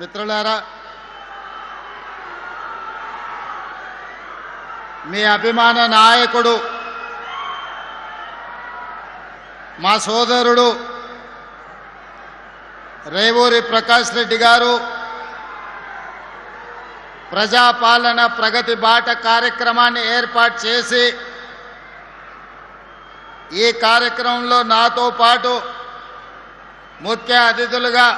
మిత్రులారా, మీ అభిమాన నాయకుడు మా సోదరుడు రేవూరి ప్రకాష్ రెడ్డి గారు ప్రజాపాలన ప్రగతి బాట కార్యక్రమాన్ని ఏర్పాటు చేసి ఈ కార్యక్రమంలో నాతో పాటు ముఖ్య అతిథులుగా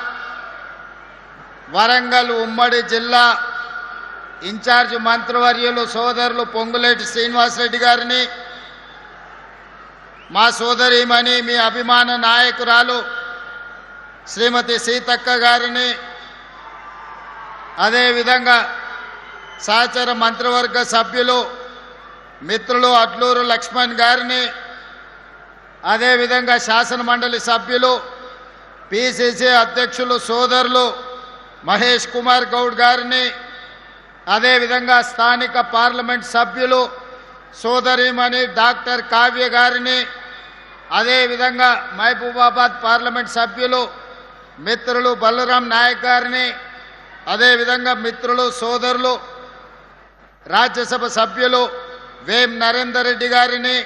వరంగల్ ఉమ్మడి జిల్లా ఇన్ఛార్జ్ మంత్రివర్యులు సోదరులు పొంగులేటి శ్రీనివాసరెడ్డి గారిని, మా సోదరీమణి మీ అభిమాన నాయకురాలు శ్రీమతి సీతక్క గారిని, అదేవిధంగా సహచర మంత్రివర్గ సభ్యులు మిత్రులు అట్లూరు లక్ష్మణ్ గారిని, అదేవిధంగా శాసన మండలి సభ్యులు పిసిసి అధ్యక్షులు సోదరులు మహేష్ కుమార్ గౌడ్ గారిని, అదేవిధంగా స్థానిక పార్లమెంట్ సభ్యులు సోదరిమణి డాక్టర్ కావ్య గారిని, అదేవిధంగా మహబూబాబాద్ పార్లమెంట్ సభ్యులు మిత్రులు బలరాం నాయక్ గారిని, అదేవిధంగా మిత్రులు సోదరులు రాజ్యసభ సభ్యులు వేం నరేందర్ రెడ్డి గారిని,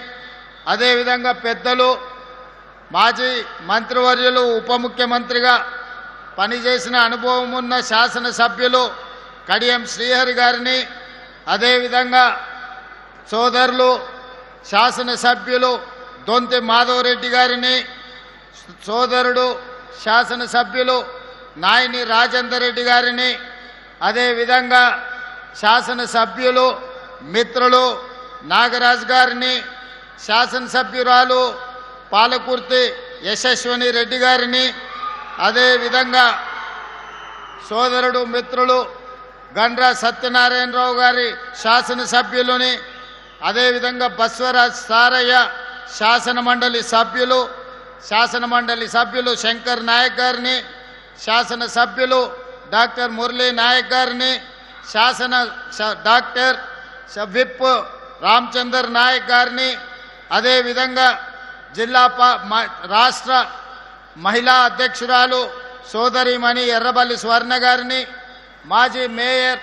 అదేవిధంగా పెద్దలు మాజీ మంత్రివర్యులు ఉప ముఖ్యమంత్రిగా పనిచేసిన అనుభవం ఉన్న శాసనసభ్యులు కడియం శ్రీహరి గారిని, అదేవిధంగా సోదరులు శాసనసభ్యులు దొంతి మాధవరెడ్డి గారిని, సోదరుడు శాసనసభ్యులు నాయని రాజేందర్ రెడ్డి గారిని, అదేవిధంగా శాసనసభ్యులు మిత్రులు నాగరాజ్ గారిని, శాసనసభ్యురాలు పాలకుర్తి యశస్విని రెడ్డి గారిని, అదేవిధంగా సోదరుడు మిత్రులు గండ్ర సత్యనారాయణరావు గారి శాసనసభ్యులని, అదేవిధంగా బస్వరాజ్ సారయ్య శాసన మండలి సభ్యులు శంకర్ నాయక్ గారిని, శాసనసభ్యులు డాక్టర్ మురళీ నాయక్ గారిని, డాక్టర్ విప్ రామచందర్ నాయక్ గారిని, అదేవిధంగా రాష్ట్ర మహిళా అధ్యక్షురాలు సోదరిమణి ఎర్రబల్లి స్వర్ణ గారిని, మాజీ మేయర్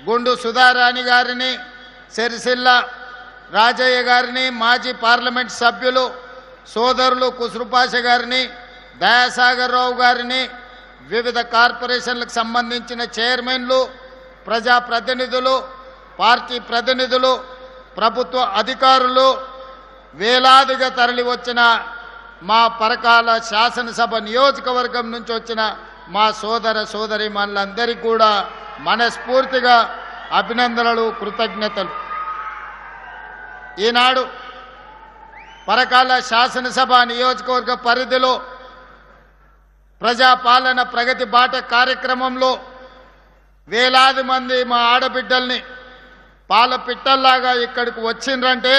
గుండు సుధారాణి గారిని, సిరిసిల్ల రాజయ్య గారిని, మాజీ పార్లమెంట్ సభ్యులు సోదరులు కుసురుపాష గారిని, దయాసాగర్ రావు గారిని, వివిధ కార్పొరేషన్లకు సంబంధించిన చైర్మన్లు, ప్రజాప్రతినిధులు, పార్టీ ప్రతినిధులు, ప్రభుత్వ అధికారులు, వేలాదిగా తరలి వచ్చిన మా పరకాల శాసనసభ నియోజకవర్గం నుంచి వచ్చిన మా సోదరీమణులందరికీ కూడా మనస్ఫూర్తిగా అభినందనలు, కృతజ్ఞతలు. ఈనాడు పరకాల శాసనసభ నియోజకవర్గ పరిధిలో ప్రజాపాలన ప్రగతి బాట కార్యక్రమంలో వేలాది మంది మా ఆడబిడ్డల్ని పాల పిట్టల్లాగా ఇక్కడికి వచ్చిండ్రంటే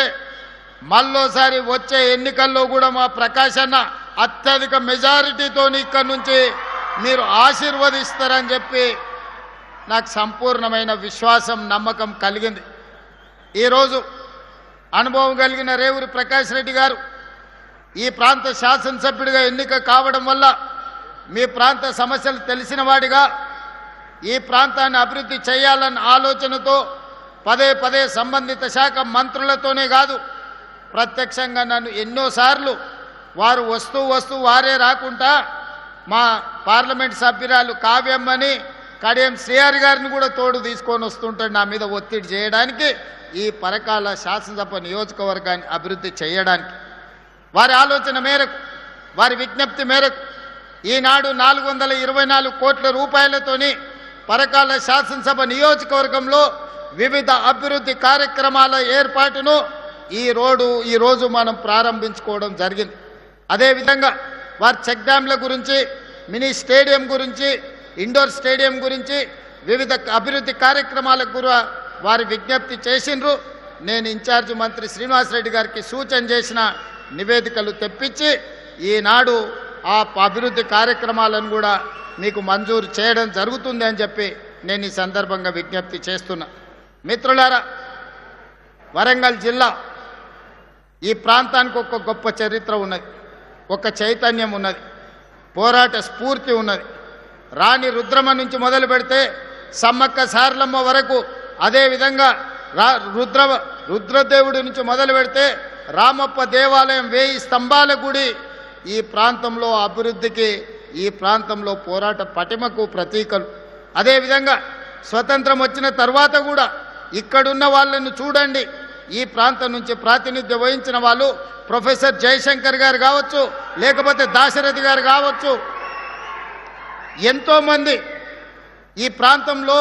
మళ్ళోసారి వచ్చే ఎన్నికల్లో కూడా మా ప్రకాష్ అన్న అత్యధిక మెజారిటీతో ఇక్కడి నుంచి మీరు ఆశీర్వదిస్తారని చెప్పి నాకు సంపూర్ణమైన విశ్వాసం, నమ్మకం కలిగింది. ఈరోజు అనుభవం కలిగిన రేవూరి ప్రకాష్ రెడ్డి గారు ఈ ప్రాంత శాసనసభ్యుడిగా ఎన్నిక కావడం వల్ల మీ ప్రాంత సమస్యలు తెలిసిన వాడిగా ఈ ప్రాంతాన్ని అభివృద్ధి చేయాలన్న ఆలోచనతో పదే సంబంధిత శాఖ మంత్రులతోనే కాదు, ప్రత్యక్షంగా నన్ను ఎన్నోసార్లు వారు వస్తూ వారే రాకుండా మా పార్లమెంట్ సభ్యురాలు కావ్యమ్మని, కడియం శ్రీహరి గారిని కూడా తోడు తీసుకొని వస్తుంటాడు నా మీద ఒత్తిడి చేయడానికి, ఈ పరకాల శాసనసభ నియోజకవర్గాన్ని అభివృద్ధి చేయడానికి. వారి ఆలోచన మేరకు, వారి విజ్ఞప్తి మేరకు ఈనాడు 424 కోట్ల రూపాయలతోని పరకాల శాసనసభ నియోజకవర్గంలో వివిధ అభివృద్ధి కార్యక్రమాల ఏర్పాటును ఈరోజు మనం ప్రారంభించుకోవడం జరిగింది. అదేవిధంగా వారి చెక్ డ్యాంల గురించి, మినీ స్టేడియం గురించి, ఇండోర్ స్టేడియం గురించి వివిధ అభివృద్ధి కార్యక్రమాలకు కూడా వారి విజ్ఞప్తి చేసిండ్రు. నేను ఇన్ఛార్జ్ మంత్రి శ్రీనివాసరెడ్డి గారికి సూచన చేసిన నివేదికలు తెప్పించి ఈనాడు ఆ అభివృద్ధి కార్యక్రమాలను కూడా మీకు మంజూరు చేయడం జరుగుతుంది అని చెప్పి నేను ఈ సందర్భంగా విజ్ఞప్తి చేస్తున్నా. మిత్రులారా, వరంగల్ జిల్లా ఈ ప్రాంతానికి ఒక గొప్ప చరిత్ర ఉన్నది, ఒక చైతన్యం ఉన్నది, పోరాట స్ఫూర్తి ఉన్నది. రాణి రుద్రమ నుంచి మొదలు పెడితే సమ్మక్క సారలమ్మ వరకు, అదేవిధంగా రుద్రదేవుడి నుంచి మొదలు పెడితే రామప్ప దేవాలయం, 1000 స్తంభాల గుడి ఈ ప్రాంతంలో అభివృద్ధికి, ఈ ప్రాంతంలో పోరాట పటిమకు ప్రతీకలు. అదేవిధంగా స్వతంత్రం వచ్చిన తర్వాత కూడా ఇక్కడున్న వాళ్ళను చూడండి. ఈ ప్రాంతం నుంచి ప్రాతినిధ్యం వహించిన వాళ్ళు ప్రొఫెసర్ జయశంకర్ గారు కావచ్చు, లేకపోతే దాశరథి గారు కావచ్చు, ఎంతోమంది ఈ ప్రాంతంలో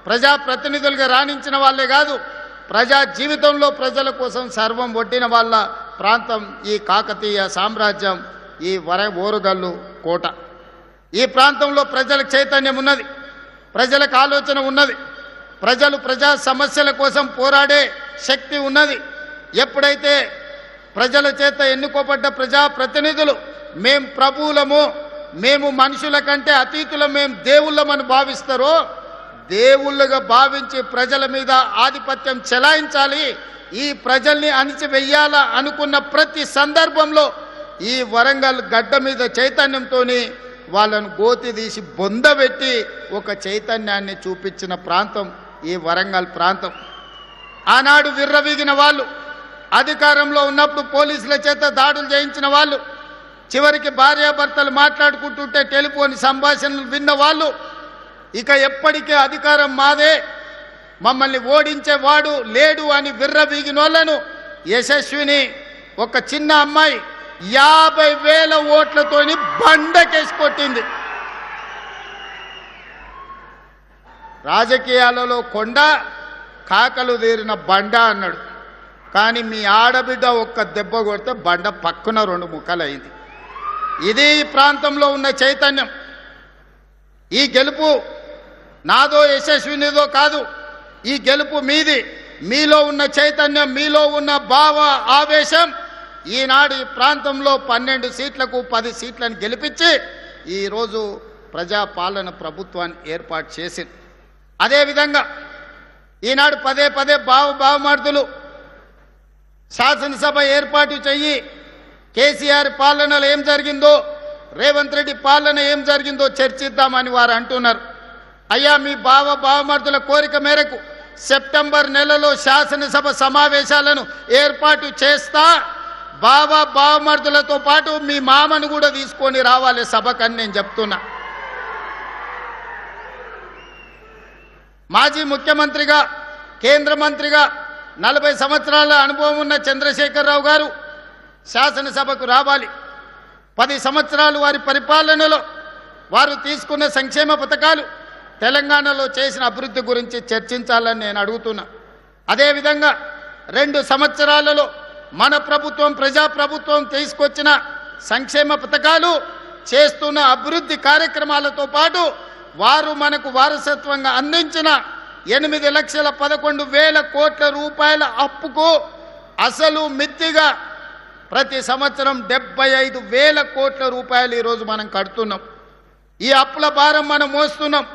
ప్రజాప్రతినిధులుగా రాణించిన వాళ్ళే కాదు, ప్రజా జీవితంలో ప్రజల కోసం సర్వం ఒడ్డిన వాళ్ళ ప్రాంతం ఈ కాకతీయ సామ్రాజ్యం, ఈ ఓరుగల్లు కోట. ఈ ప్రాంతంలో ప్రజలకు చైతన్యం ఉన్నది, ప్రజలకు ఆలోచన ఉన్నది, ప్రజా సమస్యల కోసం పోరాడే శక్తి ఉన్నది. ఎప్పుడైతే ప్రజల చేత ఎన్నుకోబడ్డ ప్రజాప్రతినిధులు మేం ప్రభువులము, మేము మనుషుల కంటే అతీతులం, మేము దేవుళ్ళమని భావిస్తారో, దేవుళ్ళుగా భావించి ప్రజల మీద ఆధిపత్యం చెలాయించాలి, ఈ ప్రజల్ని అణిచివేయాల అనుకున్న ప్రతి సందర్భంలో ఈ వరంగల్ గడ్డ మీద చైతన్యంతో వాళ్ళను గోతి తీసి బొందబెట్టి ఒక చైతన్యాన్ని చూపించిన ప్రాంతం ఈ వరంగల్ ప్రాంతం. ఆనాడు విర్రవీగిన వాళ్ళు, అధికారంలో ఉన్నప్పుడు పోలీసుల చేత దాడులు చేయించిన వాళ్ళు, చివరికి భార్యాభర్తలు మాట్లాడుకుంటుంటే టెలిఫోన్ సంభాషణలు విన్న వాళ్ళు, ఇక ఎప్పటికీ అధికారం మాదే, మమ్మల్ని ఓడించేవాడు లేడు అని విర్రవీగిన వాళ్ళను యశస్విని, ఒక చిన్న అమ్మాయి 50,000 ఓట్లతోని బండకేసి కొట్టింది. రాజకీయాలలో కొండ, కాకలు తీరిన బండ అన్నాడు. కానీ మీ ఆడబిడ్డ ఒక్క దెబ్బ కొడితే బండ పక్కన 2 ముక్కలు అయింది. ఇది ఈ ప్రాంతంలో ఉన్న చైతన్యం. ఈ గెలుపు నాదో యశస్వినిదో కాదు, ఈ గెలుపు మీది. మీలో ఉన్న చైతన్యం, మీలో ఉన్న భావ ఆవేశం ఈనాడు ఈ ప్రాంతంలో 12 సీట్లకు 10 సీట్లను గెలిపించి ఈరోజు ప్రజాపాలన ప్రభుత్వాన్ని ఏర్పాటు చేసింది. అదేవిధంగా ఈనాడు పదే భావమార్దులు శాసనసభ ఏర్పాటు చెయ్యి, కేసీఆర్ పాలనలో ఏం జరిగిందో, రేవంత్ రెడ్డి పాలన ఏం జరిగిందో చర్చిద్దామని వారు అంటున్నారు. అయ్యా, మీ భావమార్దుల కోరిక మేరకు సెప్టెంబర్ నెలలో శాసనసభ సమావేశాలను ఏర్పాటు చేస్తా, భావమార్దులతో పాటు మీ మామను కూడా తీసుకొని రావాలి సభకని నేను చెప్తున్నా. మాజీ ముఖ్యమంత్రిగా, కేంద్ర మంత్రిగా 40 సంవత్సరాల అనుభవం ఉన్న చంద్రశేఖరరావు గారు శాసనసభకు రావాలి. 10 సంవత్సరాలు వారి పరిపాలనలో వారు తీసుకున్న సంక్షేమ పథకాలు, తెలంగాణలో చేసిన అభివృద్ధి గురించి చర్చించాలని నేను అడుగుతున్నా. అదేవిధంగా 2 సంవత్సరాలలో మన ప్రభుత్వం, ప్రజాప్రభుత్వం తీసుకొచ్చిన సంక్షేమ పథకాలు, చేస్తున్న అభివృద్ధి కార్యక్రమాలతో పాటు వారు మనకు వారసత్వంగా అందించిన 8,11,000 కోట్ల రూపాయల అప్పుకు అసలు మిత్తిగా ప్రతి సంవత్సరం 75,000 కోట్ల రూపాయలు ఈరోజు మనం కడుతున్నాం. ఈ అప్పుల భారం మనం మోస్తున్నాం.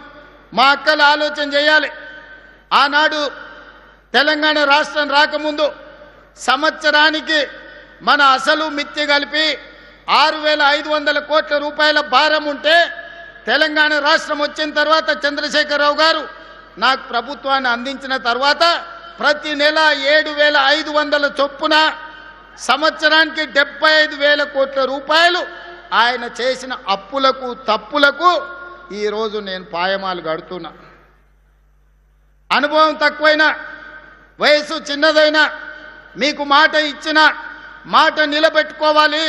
మా అక్కలు ఆలోచన చేయాలి. ఆనాడు తెలంగాణ రాష్ట్రం రాకముందు సంవత్సరానికి మన అసలు మిత్తి కలిపి 6,500 కోట్ల రూపాయల భారం ఉంటే, తెలంగాణ రాష్ట్రం వచ్చిన తర్వాత చంద్రశేఖరరావు గారు నాకు ప్రభుత్వాన్ని అందించిన తర్వాత ప్రతి నెల 7,500 చొప్పున సంవత్సరానికి 75,000 కోట్ల రూపాయలు ఆయన చేసిన అప్పులకు, తప్పులకు ఈరోజు నేను పాయమాలు కడుతున్నా. అనుభవం తక్కువైనా, వయసు చిన్నదైనా, మీకు మాట ఇచ్చిన మాట నిలబెట్టుకోవాలి.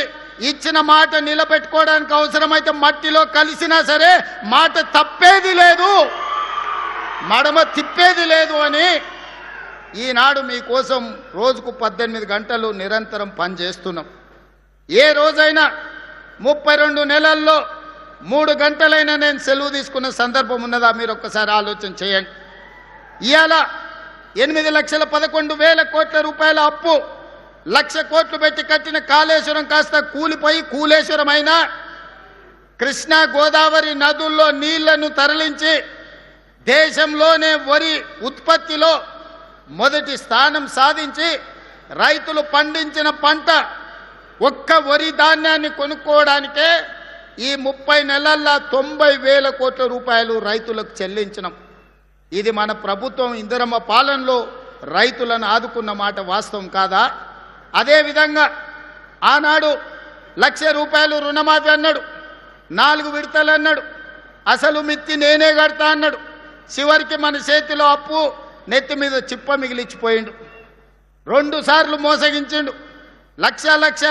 ఇచ్చిన మాట నిలబెట్టుకోవడానికి అవసరమైతే మట్టిలో కలిసినా సరే మాట తప్పేది లేదు, మడమ తిప్పేది లేదు అని ఈనాడు మీకోసం రోజుకు 18 గంటలు నిరంతరం పనిచేస్తున్నాం. ఏ రోజైనా 32 నెలల్లో 3 గంటలైనా నేను సెలవు తీసుకున్న సందర్భం ఉన్నదా? మీరు ఒక్కసారి ఆలోచన చేయండి. ఇవాళ 8,11,000 కోట్ల రూపాయల అప్పు, 1,00,000 కోట్లు పెట్టి కట్టిన కాళేశ్వరం కాస్త కూలిపోయి కూలేశ్వరం అయినా, కృష్ణా గోదావరి నదుల్లో నీళ్లను తరలించి దేశంలోనే వరి ఉత్పత్తిలో మొదటి స్థానం సాధించి రైతులు పండించిన పంట ఒక్క వరి ధాన్యాన్ని కొనుక్కోవడానికే ఈ 30 నెలల్లో 90,000 కోట్ల రూపాయలు రైతులకు చెల్లించినాం. ఇది మన ప్రభుత్వం ఇందిరమ్మ పాలనలో రైతులను ఆదుకున్న మాట వాస్తవం కాదా? అదేవిధంగా ఆనాడు 1,00,000 రూపాయలు రుణమాఫీ అన్నాడు, 4 విడతలు అన్నాడు, అసలు మిత్తి నేనే కడతా అన్నాడు. చివరికి మన చేతిలో అప్పు నెత్తి మీద చిప్ప మిగిలిచ్చిపోయిండు. 2 సార్లు మోసగించిండు. లక్ష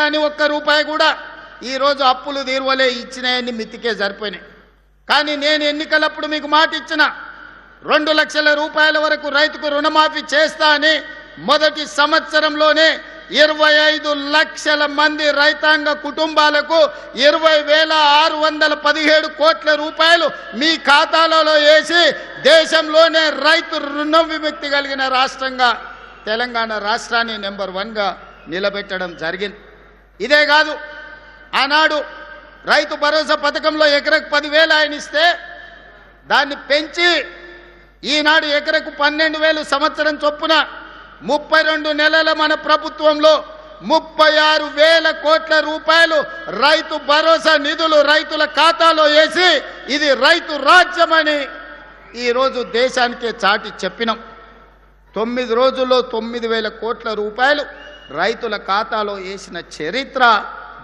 అని 1 రూపాయి కూడా ఈరోజు అప్పులు తీరువలే, ఇచ్చినాయని మిత్తికే సరిపోయినాయి. కానీ నేను ఎన్నికలప్పుడు మీకు మాట ఇచ్చిన 2 లక్షల రూపాయల వరకు రైతుకు రుణమాఫీ చేస్తా అని మొదటి సంవత్సరంలోనే 25 లక్షల మంది రైతాంగ కుటుంబాలకు 20,617 కోట్ల రూపాయలు మీ ఖాతాలలో వేసి దేశంలోనే రైతు రుణ విముక్తి కలిగిన రాష్ట్రంగా తెలంగాణ రాష్ట్రాన్ని నెంబర్ 1గా నిలబెట్టడం జరిగింది. ఇదే కాదు, ఆనాడు రైతు భరోసా పథకంలో ఎకరకు 10,000 ఆయన ఇస్తే దాన్ని పెంచి ఈనాడు ఎకరకు 12,000 సంవత్సరం చొప్పున 32 నెలల మన ప్రభుత్వంలో 36,000 కోట్ల రూపాయలు రైతు భరోసా నిధులు రైతుల ఖాతాలో వేసి ఇది రైతు రాజ్యమని ఈరోజు దేశానికే చాటి చెప్పినాం. 9 రోజుల్లో 9,000 కోట్ల రూపాయలు రైతుల ఖాతాలో వేసిన చరిత్ర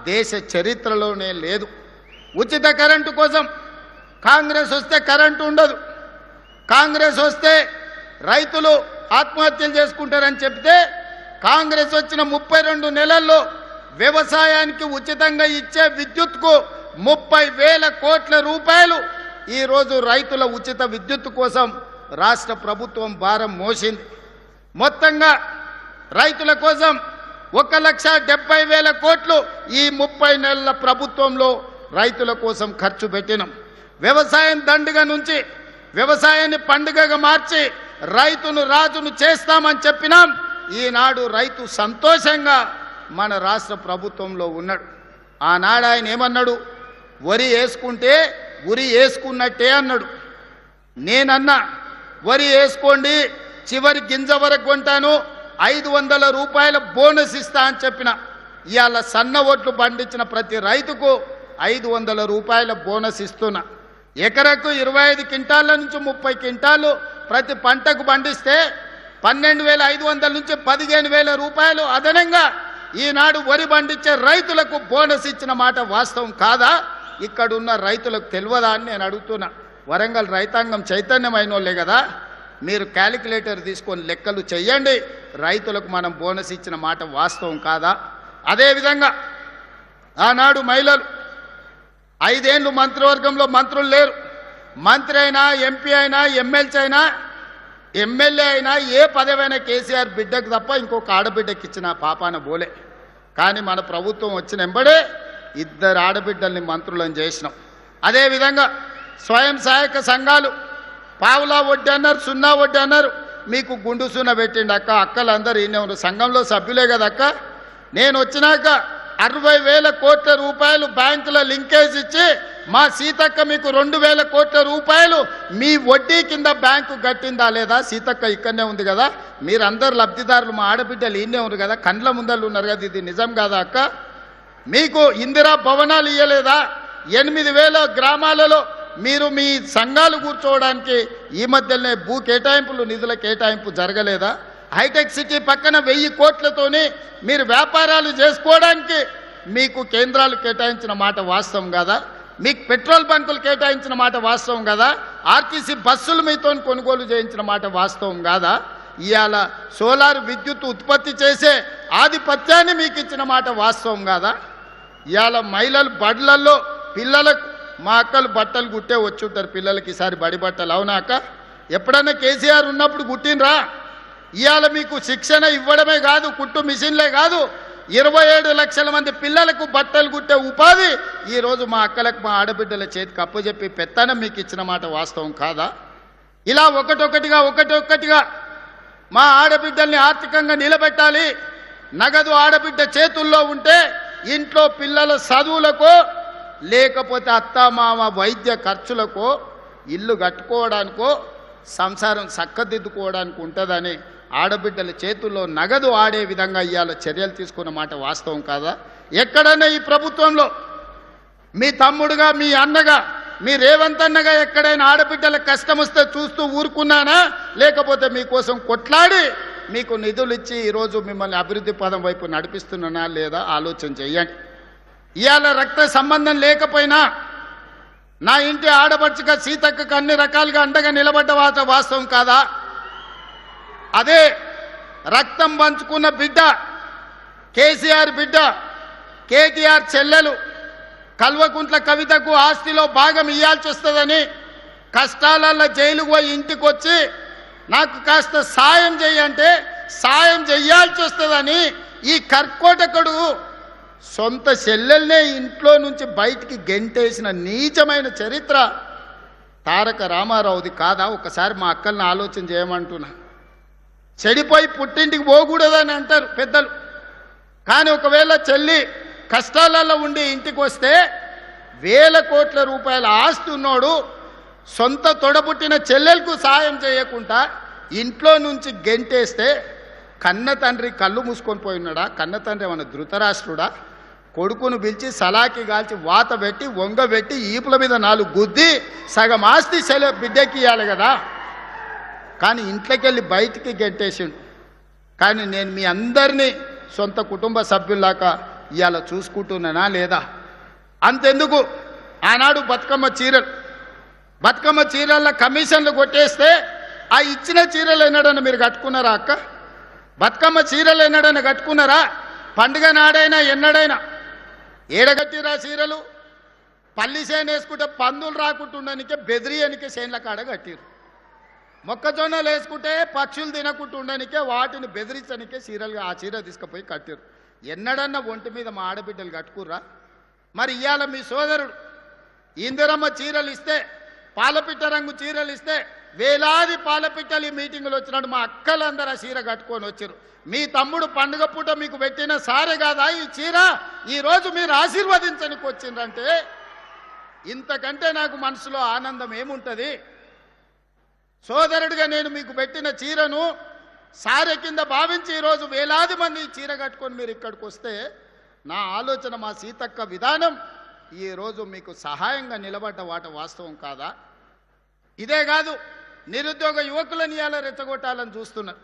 దేశ చరిత్రలోనే లేదు. ఉచిత కరెంటు కోసం కాంగ్రెస్ వస్తే కరెంటు ఉండదు, కాంగ్రెస్ వస్తే రైతులు ఆత్మహత్యలు చేసుకుంటారని చెప్తే కాంగ్రెస్ వచ్చిన 32 నెలల్లో వ్యవసాయానికి ఉచితంగా ఇచ్చే విద్యుత్కు 30,000 కోట్ల రూపాయలు ఈరోజు రైతుల ఉచిత విద్యుత్ కోసం రాష్ట్ర ప్రభుత్వం భారం మోసింది. మొత్తంగా రైతుల కోసం 1,70,000 కోట్లు ఈ 30 నెలల ప్రభుత్వంలో రైతుల కోసం ఖర్చు పెట్టినాం. వ్యవసాయం దండుగ నుంచి వ్యవసాయాన్ని పండుగగా మార్చి రైతును రాజును చేస్తామని చెప్పినాం. ఈనాడు రైతు సంతోషంగా మన రాష్ట్ర ప్రభుత్వంలో ఉన్నాడు. ఆనాడు ఆయన ఏమన్నాడు? వరి వేసుకుంటే ఉరి వేసుకున్నట్టే అన్నాడు. నేనన్నా వరి వేసుకోండి, చివరి గింజ వరకు కొంటాను, 500 రూపాయల బోనస్ ఇస్తా అని చెప్పిన. ఇవాళ సన్న ఓట్లు పండించిన ప్రతి రైతుకు 500 రూపాయల బోనస్ ఇస్తున్నా. ఎకరకు 25 క్వింటాల నుంచి 30 క్వింటాలు ప్రతి పంటకు పండిస్తే 12,500 నుంచి 15,000 రూపాయలు అదనంగా ఈనాడు వరి పండించే రైతులకు బోనస్ ఇచ్చిన మాట వాస్తవం కాదా? ఇక్కడున్న రైతులకు తెలియదా అని నేను అడుగుతున్నా. వరంగల్ రైతాంగం చైతన్యమైన వాళ్ళే కదా, మీరు క్యాలిక్యులేటర్ తీసుకొని లెక్కలు చెయ్యండి. రైతులకు మనం బోనస్ ఇచ్చిన మాట వాస్తవం కాదా? అదేవిధంగా ఆనాడు మహిళలు 5 ఏళ్ళు మంత్రివర్గంలో మంత్రులు లేరు. మంత్రి అయినా, ఎంపీ అయినా, ఎమ్మెల్సీ అయినా, ఎమ్మెల్యే అయినా, ఏ పదవైనా కేసీఆర్ బిడ్డకు తప్ప ఇంకొక ఆడబిడ్డకి ఇచ్చిన పాపాన బోలే. కానీ మన ప్రభుత్వం వచ్చిన వెంబడే 2 ఆడబిడ్డల్ని మంత్రులను చేసినాం. అదేవిధంగా స్వయం సహాయక సంఘాలు పావులా వడ్డీ అన్నారు, 0 వడ్డీ అన్నారు. మీకు గుండు సున్న పెట్టిండి అక్క. అక్కలందరూ ఈయన ఉన్నారు, సంఘంలో సభ్యులే కదా అక్క. నేను వచ్చినాక 60,000 కోట్ల రూపాయలు బ్యాంకుల లింకేజ్ ఇచ్చి మా సీతక్క మీకు 2,000 కోట్ల రూపాయలు మీ వడ్డీ కింద బ్యాంకు కట్టిందా లేదా? సీతక్క ఇక్కడనే ఉంది కదా, మీరందరు లబ్ధిదారులు, మా ఆడబిడ్డలు ఈయనే ఉన్నారు కదా, కండ్ల ముందళ్ళు ఉన్నారు కదా, ఇది నిజం కాదా అక్క? మీకు ఇందిరా భవనాలు ఇయ్యలేదా? 8,000 గ్రామాలలో మీరు మీ సంఘాలు కూర్చోవడానికి ఈ మధ్యలోనే భూ కేటాయింపులు, నిధుల కేటాయింపు జరగలేదా? హైటెక్ సిటీ పక్కన 1000 కోట్లతోని మీరు వ్యాపారాలు చేసుకోవడానికి మీకు కేంద్రాలు కేటాయించిన మాట వాస్తవం కదా? మీకు పెట్రోల్ బంకులు కేటాయించిన మాట వాస్తవం కదా? ఆర్టీసీ బస్సులు మీతో కొనుగోలు చేయించిన మాట వాస్తవం కాదా? ఇవాళ సోలార్ విద్యుత్ ఉత్పత్తి చేసే ఆధిపత్యాన్ని మీకు ఇచ్చిన మాట వాస్తవం కాదా? ఇవాళ మహిళలు బడులలో పిల్లలకు, మా అక్కలు బట్టలు గుట్టే వచ్చి ఉంటారు పిల్లలకి ఈసారి బడి బట్టలు, అవునా అక్క? ఎప్పుడన్నా కేసీఆర్ ఉన్నప్పుడు గుట్టినరా? ఇవాళ మీకు శిక్షణ ఇవ్వడమే కాదు, కుట్టు మిషన్లే కాదు, 27 లక్షల మంది పిల్లలకు బట్టలు కుట్టే ఉపాధి ఈరోజు మా అక్కలకు, మా ఆడబిడ్డల చేతికి అప్పచెప్పి పెత్తనం మీకు ఇచ్చిన మాట వాస్తవం కాదా? ఇలా ఒకటొక్కటిగా మా ఆడబిడ్డల్ని ఆర్థికంగా నిలబెట్టాలి. నగదు ఆడబిడ్డ చేతుల్లో ఉంటే ఇంట్లో పిల్లల చదువులకో, లేకపోతే అత్తమామ వైద్య ఖర్చులకో, ఇల్లు కట్టుకోవడానికో, సంసారం చక్కదిద్దుకోవడానికి ఉంటుందని ఆడబిడ్డల చేతుల్లో నగదు ఆడే విధంగా ఇవాళ చర్యలు తీసుకున్న మాట వాస్తవం కాదా? ఎక్కడన్నా ఈ ప్రభుత్వంలో మీ తమ్ముడుగా, మీ అన్నగా, మీ రేవంత్ అన్నగా ఎక్కడైనా ఆడబిడ్డల కష్టం వస్తే చూస్తూ ఊరుకున్నానా, లేకపోతే మీకోసం కొట్లాడి మీకు నిధులు ఇచ్చి ఈరోజు మిమ్మల్ని అభివృద్ధి పదం వైపు నడిపిస్తున్నానా లేదా ఆలోచన చెయ్యండి. ఇవాళ రక్త సంబంధం లేకపోయినా నా ఇంటి ఆడపడుచుగా సీతక్కకు అన్ని రకాలుగా అండగా నిలబడ్డ వాస్తవం కాదా? అదే రక్తం పంచుకున్న బిడ్డ, కేసీఆర్ బిడ్డ, కేటీఆర్ చెల్లెలు కల్వకుంట్ల కవితకు ఆస్తిలో భాగం ఇవ్వాల్సి వస్తుందని కష్టాలలో జైలుకు పోయి ఇంటికి వచ్చి నాకు కాస్త సాయం చెయ్యంటే సాయం చెయ్యాల్సి వస్తుందని ఈ కర్కోటకుడు సొంత చెల్లెల్నే ఇంట్లో నుంచి బయటికి గెంటేసిన నీచమైన చరిత్ర తారక రామారావుది కాదా? ఒకసారి మా అక్కల్ని ఆలోచన చేయమంటున్నా. చెడిపోయి పుట్టింటికి పోకూడదని అంటారు పెద్దలు, కానీ ఒకవేళ చెల్లి కష్టాలలో ఉండి ఇంటికి వస్తే వేల కోట్ల రూపాయల ఆస్తి ఉన్నోడు సొంత తొడబుట్టిన చెల్లెలకు సాయం చేయకుండా ఇంట్లో నుంచి గెంటేస్తే కన్న తండ్రి కళ్ళు మూసుకొని పోయి ఉన్నాడా? కన్న తండ్రి ఏమన్నా ధృతరాష్ట్రుడా? కొడుకును పిలిచి సలాకి కాల్చి వాత పెట్టి వంగబెట్టి ఈపుల మీద 4 గుద్ది సగం ఆస్తి బిడ్డకి ఇవ్వాలి కదా, కానీ ఇంట్లోకి వెళ్ళి బయటికి గెంటేసిండు. కానీ నేను మీ అందరినీ సొంత కుటుంబ సభ్యుల్లాగా ఇవాళ చూసుకుంటున్నానా లేదా? అంతెందుకు, ఆనాడు బతుకమ్మ చీరల కమిషన్లు కొట్టేస్తే ఆ ఇచ్చిన చీరలు ఎన్నడన్నా మీరు కట్టుకున్నారా అక్క? బతుకమ్మ చీరలు ఎన్నడన్నా కట్టుకున్నారా? పండుగ నాడైనా ఎన్నడైనా ఏడగట్టిరా చీరలు? పల్లి చేను వేసుకుంటే పందులు రాకుంటుండనికే బెదిరియనికే చేనుల కాడ కట్టిరు. మొక్కజొన్నలు వేసుకుంటే పక్షులు తినకుండా ఉండనికే వాటిని బెదిరించనికే చీరలు ఆ చీర తీసుకుపోయి కట్టిరు. ఎన్నడన్నా ఒంటి మీద మా ఆడబిడ్డలు కట్టుకుర్రా? మరి ఇవాళ మీ సోదరుడు ఇందిరమ్మ చీరలు ఇస్తే, పాలపిట్ట రంగు చీరలు ఇస్తే వేలాది పాలపిట్టలు ఈ మీటింగులు వచ్చినాడు మా అక్కలందరూ ఆ చీర కట్టుకొని వచ్చారు. మీ తమ్ముడు పండుగ పూట మీకు పెట్టిన సారే కాదా ఈ చీర? ఈరోజు మీరు ఆశీర్వదించడానికి వచ్చిందంటే ఇంతకంటే నాకు మనసులో ఆనందం ఏముంటుంది? సోదరుడిగా నేను మీకు పెట్టిన చీరను సారె కింద భావించి ఈరోజు వేలాది మంది చీర కట్టుకొని మీరు ఇక్కడికి వస్తే నా ఆలోచన, మా సీతక్క విధానం ఈరోజు మీకు సహాయంగా నిలబడ్డ వాస్తవం కాదా? ఇదే కాదు, నిరుద్యోగ యువకులను ఇలా రెచ్చగొట్టాలని చూస్తున్నారు.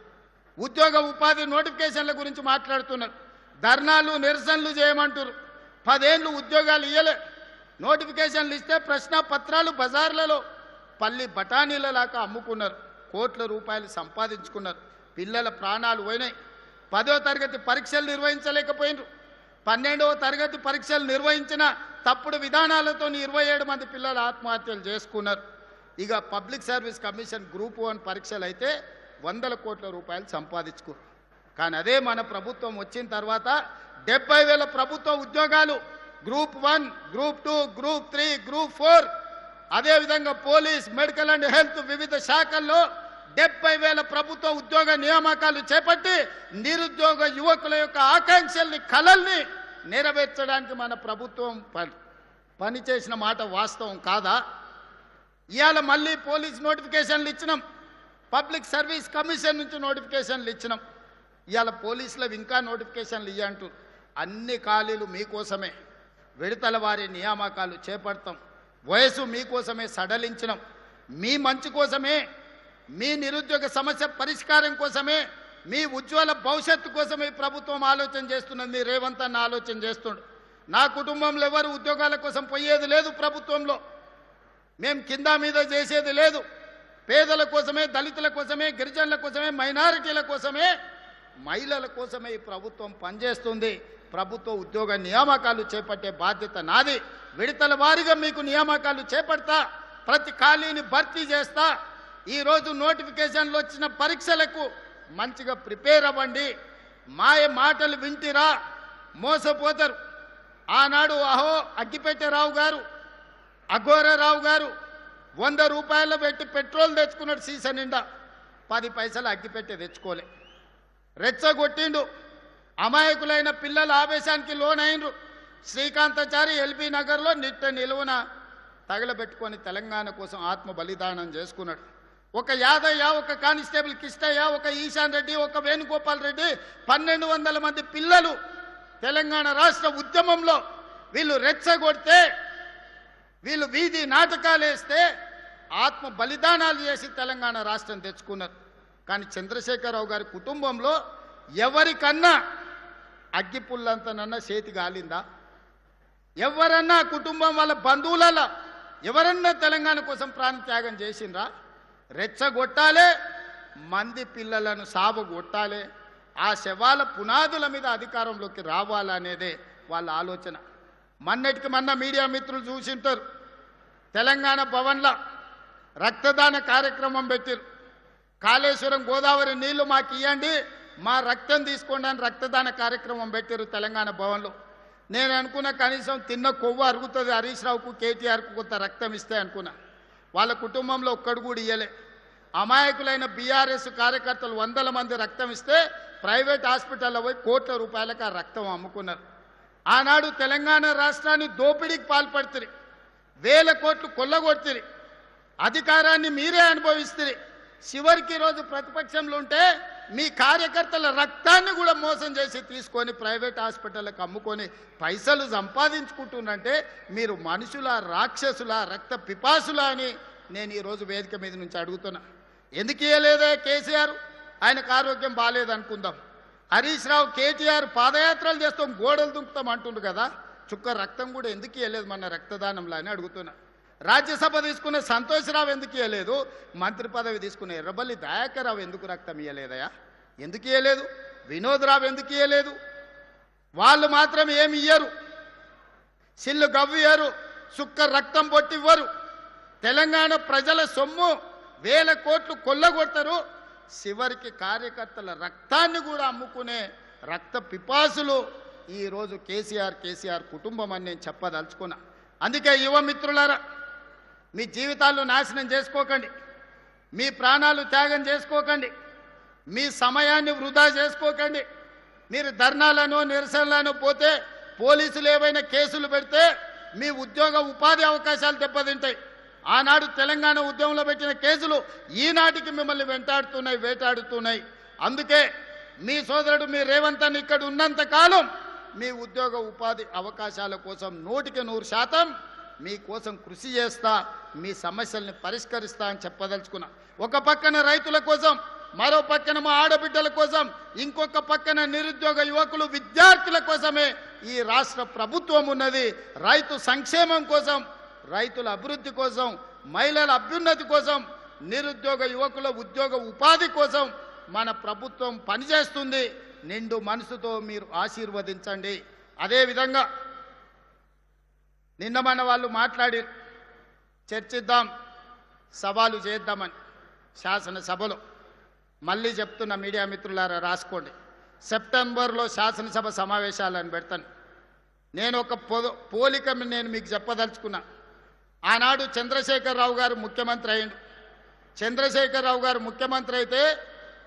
ఉద్యోగ ఉపాధి నోటిఫికేషన్ల గురించి మాట్లాడుతున్నారు. ధర్నాలు నిరసనలు చేయమంటారు. 10 ఏళ్ళు ఉద్యోగాలు ఇయ్యలే. నోటిఫికేషన్లు ఇస్తే ప్రశ్న పత్రాలు బజార్లలో పల్లి బఠానీలలాగా అమ్ముకున్నారు. కోట్ల రూపాయలు సంపాదించుకున్నారు. పిల్లల ప్రాణాలు పోయినాయి. 10వ తరగతి పరీక్షలు నిర్వహించలేకపోయినారు. 12వ తరగతి పరీక్షలు నిర్వహించిన తప్పుడు విధానాలతో 27 మంది పిల్లలు ఆత్మహత్యలు చేసుకున్నారు. ఇక పబ్లిక్ సర్వీస్ కమిషన్ గ్రూప్ 1 పరీక్షలు అయితే 100 కోట్ల రూపాయలు సంపాదించుకున్నారు. కానీ అదే మన ప్రభుత్వం వచ్చిన తర్వాత 70,000 ప్రభుత్వ ఉద్యోగాలు గ్రూప్ 1, గ్రూప్ 2, గ్రూప్ 3, గ్రూప్ 4, అదేవిధంగా పోలీస్, మెడికల్ అండ్ హెల్త్ వివిధ శాఖల్లో 70,000 ప్రభుత్వ ఉద్యోగ నియామకాలు చేపట్టి నిరుద్యోగ యువకుల యొక్క ఆకాంక్షల్ని, కలల్ని నెరవేర్చడానికి మన ప్రభుత్వం పనిచేసిన మాట వాస్తవం కాదా? ఇవాళ మళ్ళీ పోలీస్ నోటిఫికేషన్లు ఇచ్చినాం, పబ్లిక్ సర్వీస్ కమిషన్ నుంచి నోటిఫికేషన్లు ఇచ్చినాం. ఇవాళ పోలీసులు ఇంకా నోటిఫికేషన్లు ఇవ్వంటూ అన్ని ఖాళీలు మీకోసమే, విడతల వారి నియామకాలు చేపడతాం. వయసు మీకోసమే సడలించినాం. మీ మంచి కోసమే, మీ నిరుద్యోగ సమస్య పరిష్కారం కోసమే, మీ ఉజ్వల భవిష్యత్తు కోసమే ప్రభుత్వం ఆలోచన చేస్తున్నది. మీ రేవంత్ అన్న ఆలోచన చేస్తుండు. నా కుటుంబంలో ఎవరు ఉద్యోగాల కోసం పోయేది లేదు. ప్రభుత్వంలో మేము కింద మీద చేసేది లేదు. పేదల కోసమే, దళితుల కోసమే, గిరిజనుల కోసమే, మైనారిటీల కోసమే, మహిళల కోసమే ఈ ప్రభుత్వం పనిచేస్తుంది. ప్రభుత్వ ఉద్యోగ నియామకాలు చేపట్టే బాధ్యత నాది. విడతల వారీగా మీకు నియామకాలు చేపడతా, ప్రతి ఖాళీని భర్తీ చేస్తా. ఈరోజు నోటిఫికేషన్లు వచ్చిన పరీక్షలకు మంచిగా ప్రిపేర్ అవ్వండి. మాయ మాటలు వింటిరా మోసపోతారు. ఆనాడు అగ్గిపెట్టెరావు గారు, అఘోరరావు గారు 100 రూపాయలు పెట్టి పెట్రోల్ తెచ్చుకున్నాడు సీసా నిండా. 10 పైసలు అగ్గిపెట్టె తెచ్చుకోలే. రెచ్చగొట్టిండు. అమాయకులైన పిల్లల ఆవేశానికి లోనైనరు. శ్రీకాంతాచారి ఎల్బీ నగర్లో నిట్ట నిలువున తగలబెట్టుకొని తెలంగాణ కోసం ఆత్మ బలిదానం చేసుకున్నాడు. ఒక యాదయ్య, ఒక కానిస్టేబుల్ కిష్టయ్య, ఒక ఈశాన్ రెడ్డి, ఒక వేణుగోపాల్ రెడ్డి, 1200 మంది పిల్లలు తెలంగాణ రాష్ట్ర ఉద్యమంలో వీళ్ళు రెచ్చగొడితే వీళ్ళు వీధి నాటకాలు వేస్తే ఆత్మ బలిదానాలు చేసి తెలంగాణ రాష్ట్రం తెచ్చుకున్నారు. కానీ చంద్రశేఖరరావు గారి కుటుంబంలో ఎవరికన్నా అగ్గిపుల్లంతనన్నా చేతి గాలిందా? ఎవరన్నా కుటుంబం వాళ్ళ బంధువులలో ఎవరన్నా తెలంగాణ కోసం ప్రాణత్యాగం చేసిండ్రా? రెచ్చగొట్టాలే, మంది పిల్లలను సాబగొట్టాలే, ఆ శవాల పునాదుల మీద అధికారంలోకి రావాలనేదే వాళ్ళ ఆలోచన. మొన్నటికి మొన్న మీడియా మిత్రులు చూసింటారు, తెలంగాణ భవన్లో రక్తదాన కార్యక్రమం పెట్టారు. కాళేశ్వరం గోదావరి నీళ్లు మాకు ఇవ్వండి, మా రక్తం తీసుకోండి అని రక్తదాన కార్యక్రమం పెట్టారు తెలంగాణ భవన్లో. నేను అనుకున్న కనీసం తిన్న కొవ్వు అరుగుతుంది హరీష్ రావుకు, కేటీఆర్కు కొంత రక్తం ఇస్తే అనుకున్నా. వాళ్ళ కుటుంబంలో ఒక్కడు కూడా ఇయ్యలే. అమాయకులైన బీఆర్ఎస్ కార్యకర్తలు 100 మంది రక్తం ఇస్తే ప్రైవేట్ హాస్పిటల్లో పోయి కోట్ల రూపాయలకు ఆ రక్తం అమ్ముకున్నారు. ఆనాడు తెలంగాణ రాష్ట్రాన్ని దోపిడీకి పాల్పడుతుంది, 1000 కోట్లు కొల్లగొడుతుంది, అధికారాన్ని మీరే అనుభవిస్తుంది. చివరికి రోజు ప్రతిపక్షంలో ఉంటే మీ కార్యకర్తల రక్తాన్ని కూడా మోసం చేసి తీసుకొని ప్రైవేట్ హాస్పిటల్కి అమ్ముకొని పైసలు సంపాదించుకుంటున్నంటే మీరు మనుషుల, రాక్షసుల, రక్త పిపాసుల అని నేను ఈరోజు వేదిక మీద నుంచి అడుగుతున్నా. ఎందుకు ఇవ్వలేదే కేసీఆర్? ఆయనకు ఆరోగ్యం బాగాలేదనుకుందాం. హరీష్ రావు, కేటీఆర్ పాదయాత్రలు చేస్తాం, గోడలు దుంకుతాం అంటుండు కదా, చుక్క రక్తం కూడా ఎందుకు ఇవ్వలేదు మన రక్తదానంలో అని అడుగుతున్నా. రాజ్యసభ తీసుకున్న సంతోష్రావు ఎందుకు ఇవ్వలేదు? మంత్రి పదవి తీసుకున్న ఎర్రబల్లి దయాకర్ రావు ఎందుకు రక్తం ఇవ్వలేదయా? ఎందుకు ఇవ్వలేదు? వినోద్ రావు ఎందుకు ఇవ్వలేదు? వాళ్ళు మాత్రం ఏమి ఇయ్యరు, సిల్లు గవ్వియ్యరు, సుక్క రక్తం పొట్టివ్వరు. తెలంగాణ ప్రజల సొమ్ము 1000 కోట్లు కొల్లగొడతారు. చివరికి కార్యకర్తల రక్తాన్ని కూడా అమ్ముకునే రక్త పిపాసులు ఈరోజు కేసీఆర్ కుటుంబం అని నేను చెప్పదలుచుకున్నా. అందుకే యువ మిత్రులారా, మీ జీవితాలు నాశనం చేసుకోకండి, మీ ప్రాణాలు త్యాగం చేసుకోకండి, మీ సమయాన్ని వృధా చేసుకోకండి. మీరు ధర్నాలను, నిరసనలను పోతే పోలీసులు ఏవైనా కేసులు పెడితే మీ ఉద్యోగ ఉపాధి అవకాశాలు దెబ్బతింటాయి. ఆనాడు తెలంగాణ ఉద్యమంలో పెట్టిన కేసులు ఈనాటికి మిమ్మల్ని వెంటాడుతున్నాయి, వేటాడుతున్నాయి. అందుకే మీ సోదరుడు మీ రేవంత్ అన్న ఇక్కడ ఉన్నంత కాలం మీ ఉద్యోగ ఉపాధి అవకాశాల కోసం 100% మీకోసం కృషి చేస్తా, మీ సమస్యల్ని పరిష్కరిస్తా అని చెప్పదలుచుకున్నా. ఒక పక్కన రైతుల కోసం, మరో పక్కన మా ఆడబిడ్డల కోసం, ఇంకొక పక్కన నిరుద్యోగ యువకులు, విద్యార్థుల కోసమే ఈ రాష్ట్ర ప్రభుత్వం ఉన్నది. రైతు సంక్షేమం కోసం, రైతుల అభివృద్ధి కోసం, మహిళల అభ్యున్నతి కోసం, నిరుద్యోగ యువకుల ఉద్యోగ ఉపాధి కోసం మన ప్రభుత్వం పనిచేస్తుంది. నిండు మనసుతో మీరు ఆశీర్వదించండి. అదేవిధంగా నిన్న మన వాళ్ళు మాట్లాడి చర్చిద్దాం, సవాలు చేద్దామని శాసనసభలో. మళ్ళీ చెప్తున్న మీడియా మిత్రులారా రాసుకోండి, సెప్టెంబర్లో శాసనసభ సమావేశాలను పెడతాను. నేను ఒక పోలిక నేను మీకు చెప్పదలుచుకున్నా. ఆనాడు చంద్రశేఖరరావు గారు ముఖ్యమంత్రి అయ్యిండు. చంద్రశేఖరరావు గారు ముఖ్యమంత్రి అయితే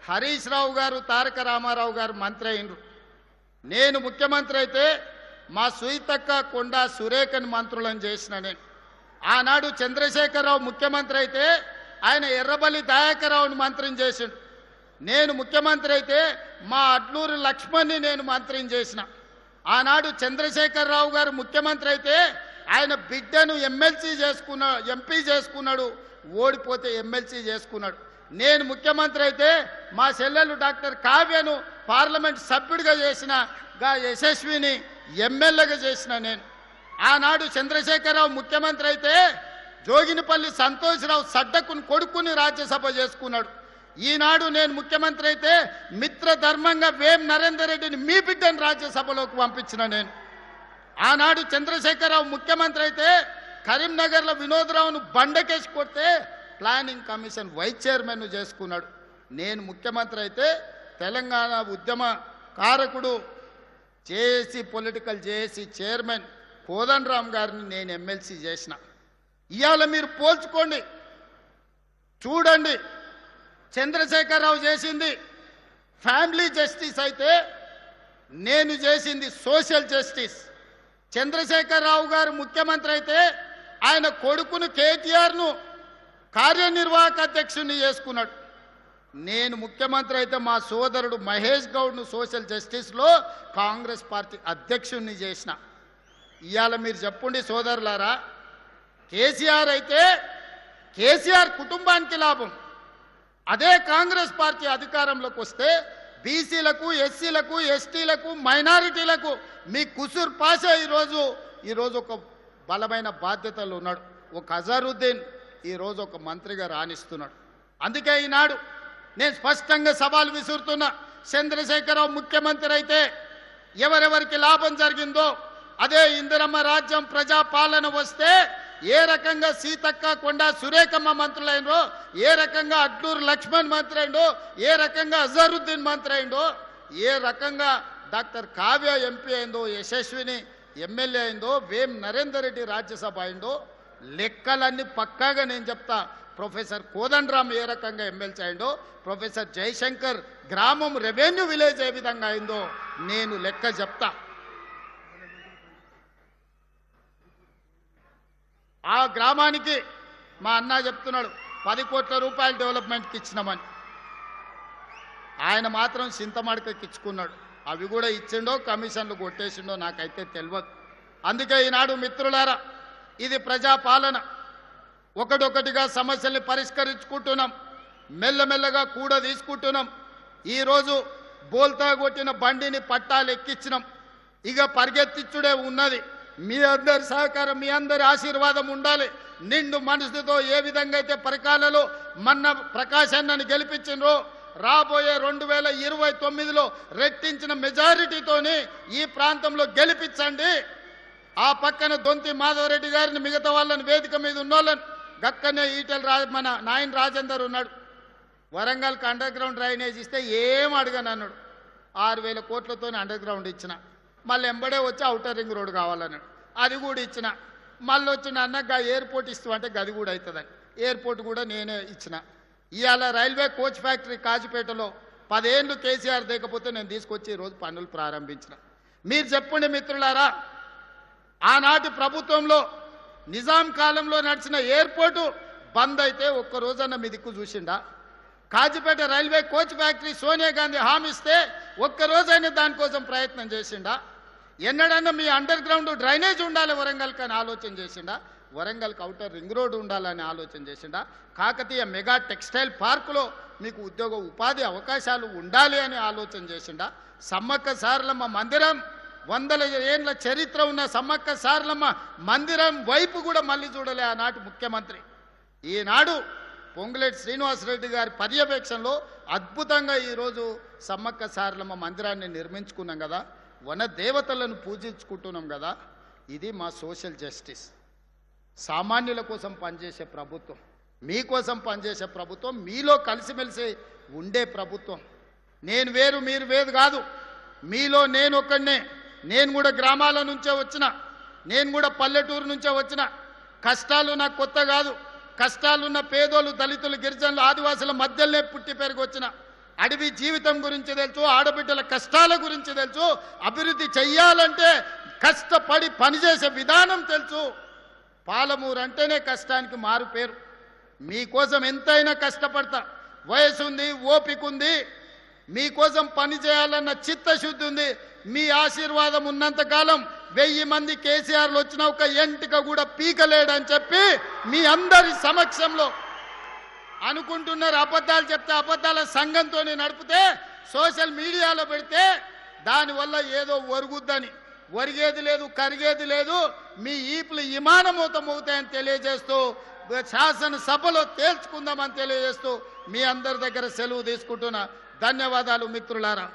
హరీష్ రావు గారు, తారక రామారావు గారు మంత్రి అయ్యిండ్రు. నేను ముఖ్యమంత్రి అయితే మా సుయితక్క, కొండా సురేఖని మంత్రులను చేసిన నేను. ఆనాడు చంద్రశేఖరరావు ముఖ్యమంత్రి అయితే ఆయన ఎర్రబల్లి దయాకర్రావుని మంత్రిని చేసిండు. నేను ముఖ్యమంత్రి అయితే మా అడ్లూరి లక్ష్మణ్ని నేను మంత్రిని చేసిన. ఆనాడు చంద్రశేఖరరావు గారు ముఖ్యమంత్రి అయితే ఆయన బిడ్డను ఎంపీ చేసుకున్నాడు, ఓడిపోతే ఎమ్మెల్సీ చేసుకున్నాడు. నేను ముఖ్యమంత్రి అయితే మా చెల్లెలు డాక్టర్ కావ్యను పార్లమెంట్ సభ్యుడిగా చేసిన, యశస్విని ఎమ్మెల్యేగా చేసిన నేను. ఆనాడు చంద్రశేఖరరావు ముఖ్యమంత్రి అయితే జోగినిపల్లి సంతోష్రావు సడ్డకుని కొడుకుని రాజ్యసభ చేసుకున్నాడు. ఈనాడు నేను ముఖ్యమంత్రి అయితే మిత్రధర్మంగా వేం నరేందర్ రెడ్డిని మీ బిడ్డను రాజ్యసభలోకి పంపించిన నేను. ఆనాడు చంద్రశేఖరరావు ముఖ్యమంత్రి అయితే కరీంనగర్లో వినోద్రావును బండకేసి కొడితే ప్లానింగ్ కమిషన్ వైస్ చైర్మన్ చేసుకున్నాడు. నేను ముఖ్యమంత్రి అయితే తెలంగాణ ఉద్యమ కారకుడు JAC political JAC chairman Kodandaram గారిని నేను ఎమ్మెల్సీ చేసిన. ఇవాళ మీరు పోల్చుకోండి, చూడండి. చంద్రశేఖరరావు చేసింది ఫ్యామిలీ జస్టిస్ అయితే నేను చేసింది సోషల్ జస్టిస్. చంద్రశేఖరరావు గారు ముఖ్యమంత్రి అయితే ఆయన కొడుకును కేటీఆర్ను కార్యనిర్వాహక అధ్యక్షుడిని చేసుకున్నాడు. నేను ముఖ్యమంత్రి అయితే మా సోదరుడు మహేష్ గౌడ్ను సోషల్ జస్టిస్లో కాంగ్రెస్ పార్టీ అధ్యక్షుడిని చేసిన. ఇవాళ మీరు చెప్పండి సోదరులారా, కేసీఆర్ అయితే కేసీఆర్ కుటుంబానికి లాభం. అదే కాంగ్రెస్ పార్టీ అధికారంలోకి వస్తే బీసీలకు, ఎస్సీలకు, ఎస్టీలకు, మైనారిటీలకు మీ కుసూర్ పాషా ఈరోజు ఒక బలమైన బాధ్యతలు ఉన్నాడు. ఒక అజరుద్దీన్ ఈరోజు ఒక మంత్రిగా రాణిస్తున్నాడు. అందుకే ఈనాడు నేను స్పష్టంగా సవాల్ విసురుతున్నా. చంద్రశేఖరరావు ముఖ్యమంత్రి అయితే ఎవరెవరికి లాభం జరిగిందో అదే ఇందిరమ్మ రాజ్యం ప్రజాపాలన వస్తే ఏ రకంగా సీతక్క, కొండా సురేఖమ్మ మంత్రులైందో, ఏ రకంగా అడ్లూరు లక్ష్మణ్ మంత్రి అయిందో, ఏ రకంగా అజరుద్దీన్ మంత్రి అయిందో, ఏ రకంగా డాక్టర్ కావ్య ఎంపీ అయిందో, యశస్విని ఎమ్మెల్యే అయిందో, వేం నరేందర్ రెడ్డి రాజ్యసభ అయిందో, లెక్కలన్నీ పక్కాగా నేను చెప్తా. ప్రొఫెసర్ కోదండరామ్ ఏ రకంగా ఎమ్మెల్సీ అయిందో, ప్రొఫెసర్ జయశంకర్ గ్రామం రెవెన్యూ విలేజ్ ఏ విధంగా అయిందో నేను లెక్క చెప్తా. ఆ గ్రామానికి మా అన్న చెప్తున్నాడు 10 కోట్ల రూపాయలు డెవలప్మెంట్కి ఇచ్చినామని. ఆయన మాత్రం చింతమడకకి ఇచ్చుకున్నాడు. అవి కూడా ఇచ్చిండో కమిషన్లు కొట్టేసిండో నాకైతే తెలియదు. అందుకే ఈనాడు మిత్రులారా, ఇది ప్రజాపాలన. ఒకటొకటిగా సమస్యల్ని పరిష్కరించుకుంటున్నాం, మెల్లమెల్లగా కూడా తీసుకుంటున్నాం. ఈరోజు బోల్తా కొట్టిన బండిని పట్టాలు ఎక్కించినాం. ఇక పరిగెత్తిచ్చుడే ఉన్నది. మీ అందరి సహకారం, మీ అందరి ఆశీర్వాదం ఉండాలి. నిండు మనసుతో ఏ విధంగా అయితే పరికాలలో మన్న ప్రకాశాన్ని గెలిపించినో రాబోయే 2029లో రెట్టించిన మెజారిటీతోని ఈ ప్రాంతంలో గెలిపించండి. ఆ పక్కన దొంతి మాధవరెడ్డి గారిని, మిగతా వాళ్ళని, వేదిక మీద ఉన్నోళ్ళని, గక్కనే మన నాయన రాజేందర్ ఉన్నాడు. వరంగల్కి అండర్ గ్రౌండ్ డ్రైనేజ్ ఇస్తే ఏం అడగను అన్నాడు. 6,000 కోట్లతో అండర్ గ్రౌండ్ ఇచ్చిన. మళ్ళీ ఎంబడే వచ్చి ఔటర్ రింగ్ రోడ్ కావాలన్నాడు. అది కూడా ఇచ్చిన. మళ్ళీ వచ్చిన అన్నగా ఎయిర్పోర్ట్ ఇస్తామంటే గది కూడా అవుతుందని ఎయిర్పోర్ట్ కూడా నేనే ఇచ్చిన. ఇవాళ రైల్వే కోచ్ ఫ్యాక్టరీ కాజుపేటలో 10 ఏళ్ళు కేసీఆర్ దిగకపోతే నేను తీసుకొచ్చి ఈరోజు పనులు ప్రారంభించిన. మీరు చెప్పండి మిత్రులారా, ఆనాటి ప్రభుత్వంలో నిజాం కాలంలో నడిచిన ఎయిర్పోర్టు బంద్ అయితే ఒక్క రోజన్న మీ దిక్కు చూసిండా? Kazipet railway coach factory Sonia Gandhi హామీ ఇస్తే ఒక్కరోజైనా దానికోసం ప్రయత్నం చేసిండా? ఎన్నడన్నా మీ అండర్ గ్రౌండ్ డ్రైనేజ్ ఉండాలి వరంగల్కి అని ఆలోచన చేసిండా? వరంగల్కి ఔటర్ రింగ్ రోడ్ ఉండాలని ఆలోచన చేసిండా? కాకతీయ మెగా టెక్స్టైల్ పార్కులో మీకు ఉద్యోగ ఉపాధి అవకాశాలు ఉండాలి అని ఆలోచన చేసిండా? సమ్మక్క సారలమ్మ మందిరం, 100 ఏళ్ళ చరిత్ర ఉన్న సమ్మక్క సారలమ్మ మందిరం వైపు కూడా మళ్ళీ చూడలే ఆనాటి ముఖ్యమంత్రి. ఈనాడు పొంగులేటి శ్రీనివాసరెడ్డి గారి పర్యవేక్షణలో అద్భుతంగా ఈరోజు సమ్మక్క సారలమ్మ మందిరాన్ని నిర్మించుకున్నాం కదా, వన దేవతలను పూజించుకుంటున్నాం కదా. ఇది మా సోషల్ జస్టిస్. సామాన్యుల కోసం పనిచేసే ప్రభుత్వం, మీకోసం పనిచేసే ప్రభుత్వం, మీలో కలిసిమెలిసి ఉండే ప్రభుత్వం. నేను వేరు మీరు వేరు కాదు. మీలో నేను ఒక్కడనే. నేను కూడా గ్రామాల నుంచే వచ్చిన, నేను కూడా పల్లెటూరు నుంచే వచ్చిన. కష్టాలు నాకు కొత్త కాదు. కష్టాలున్న పేదోళ్ళు, దళితులు, గిరిజనులు, ఆదివాసుల మధ్యలోనే పుట్టి పెరిగి వచ్చిన. అడవి జీవితం గురించి తెలుసు, ఆడబిడ్డల కష్టాల గురించి తెలుసు. అభివృద్ధి చెయ్యాలంటే కష్టపడి పనిచేసే విధానం తెలుసు. పాలమూరు అంటేనే కష్టానికి మారు పేరు. మీకోసం ఎంతైనా కష్టపడతా. వయసు ఉంది, ఓపిక ఉంది, మీకోసం పని చేయాలన్న చిత్తశుద్ధి ఉంది. మీ ఆశీర్వాదం ఉన్నంతకాలం 1000 మంది కేసీఆర్లు వచ్చిన ఒక ఎంటిక కూడా పీకలేడని చెప్పి మీ అందరి సమక్షంలో అనుకుంటున్నారు. అబద్ధాలు చెప్తే అబద్ధాల సంఘంతో నడిపితే సోషల్ మీడియాలో పెడితే దానివల్ల ఏదో ఒరుగుద్దని. ఒరిగేది లేదు, కరిగేది లేదు. మీ ఈపులు విమానమూత మోగుతాయని తెలియజేస్తూ, శాసనసభలో తేల్చుకుందామని తెలియజేస్తూ మీ అందరి దగ్గర సెలవు తీసుకుంటున్నా. ధన్యవాదాలు మిత్రులారా.